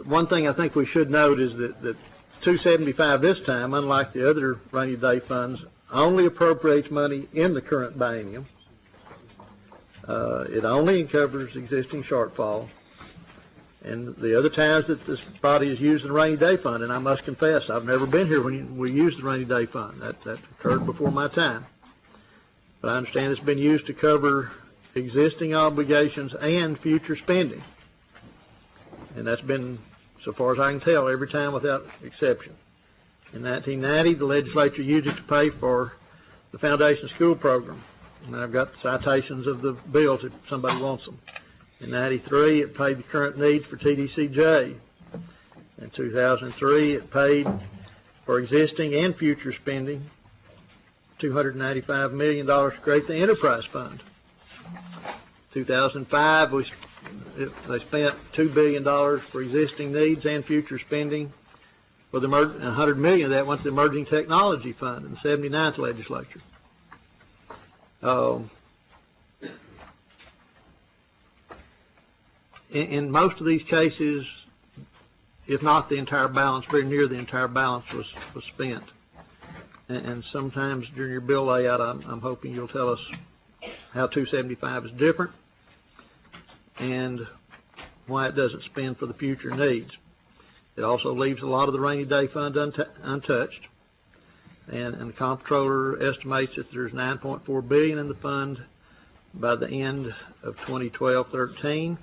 one thing I think we should note is that 275 this time, unlike the other rainy day funds, only appropriates money in the current biennium. It only covers existing shortfall. And the other times that this body has used the rainy day fund, and I must confess, I've never been here when we used the rainy day fund. That occurred before my time. But I understand it's been used to cover existing obligations and future spending. And that's been, so far as I can tell, every time without exception. In 1990, the legislature used it to pay for the Foundation School Program. And I've got citations of the bills if somebody wants them. In 93, it paid the current needs for TDCJ. In 2003, it paid for existing and future spending, $295 million to create the Enterprise Fund. 2005, they spent $2 billion for existing needs and future spending. With $100 million of that went to the Emerging Technology Fund in the 79th legislature. In most of these cases, if not the entire balance, very near the entire balance was spent. And sometimes during your bill layout, I'm hoping you'll tell us how 275 is different and why it doesn't spend for the future needs. It also leaves a lot of the rainy day fund untouched. And the comptroller estimates that there's $9.4 billion in the fund by the end of 2012-13.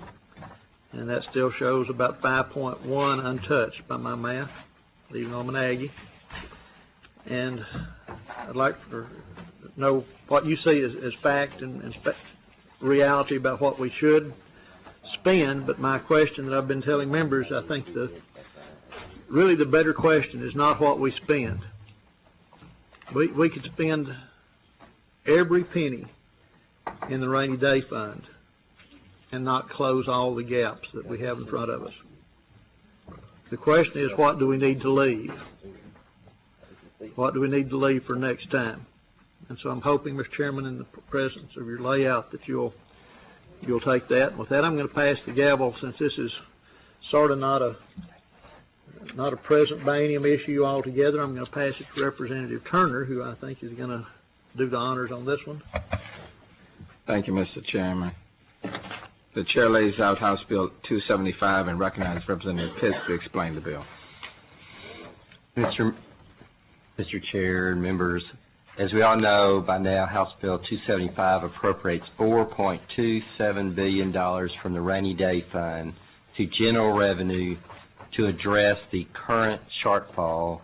And that still shows about 5.1 untouched by my math, even though I'm an Aggie. And I'd like to know what you see as fact and reality about what we should spend. But my question that I've been telling members, I think really the better question is not what we spend. We could spend every penny in the rainy day fund and not close all the gaps that we have in front of us. The question is, what do we need to leave? What do we need to leave for next time? And so I'm hoping, Mr. Chairman, in the presence of your layout, that you'll take that. And with that, I'm going to pass the gavel, since this is sort of not a present biennium issue altogether. I'm going to pass it to Representative Turner, who I think is going to do the honors on this one. Thank you, Mr. Chairman. The Chair lays out House Bill 275 and recognizes Representative Pitts to explain the bill. Mr. Chair and members, as we all know by now, House Bill 275 appropriates $4.27 billion from the Rainy Day Fund to general revenue to address the current shortfall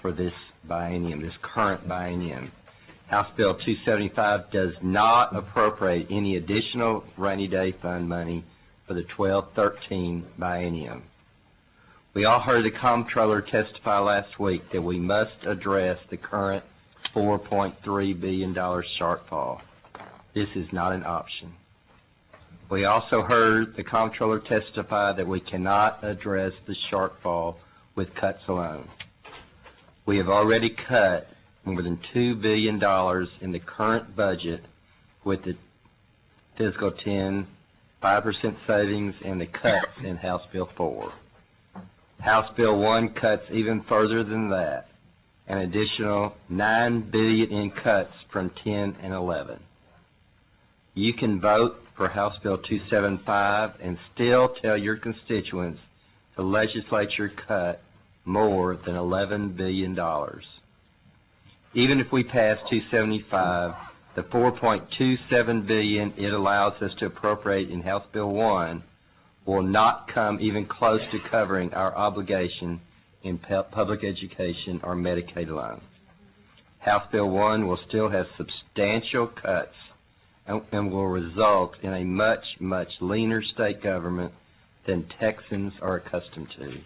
for this biennium, this current biennium. House Bill 275 does not appropriate any additional Rainy Day Fund money for the 12-13 biennium. We all heard the comptroller testify last week that we must address the current $4.3 billion shortfall. This is not an option. We also heard the comptroller testify that we cannot address the shortfall with cuts alone. We have already cut more than $2 billion in the current budget with the fiscal 10 5% savings and the cuts in House Bill 4. House Bill 1 cuts even further than that, an additional $9 billion in cuts from 10 and 11. You can vote for House Bill 275 and still tell your constituents the legislature cut more than $11 billion. Even if we pass 275, the $4.27 billion it allows us to appropriate in House Bill 1 will not come even close to covering our obligation in public education or Medicaid alone. House Bill 1 will still have substantial cuts and will result in a much, much leaner state government than Texans are accustomed to.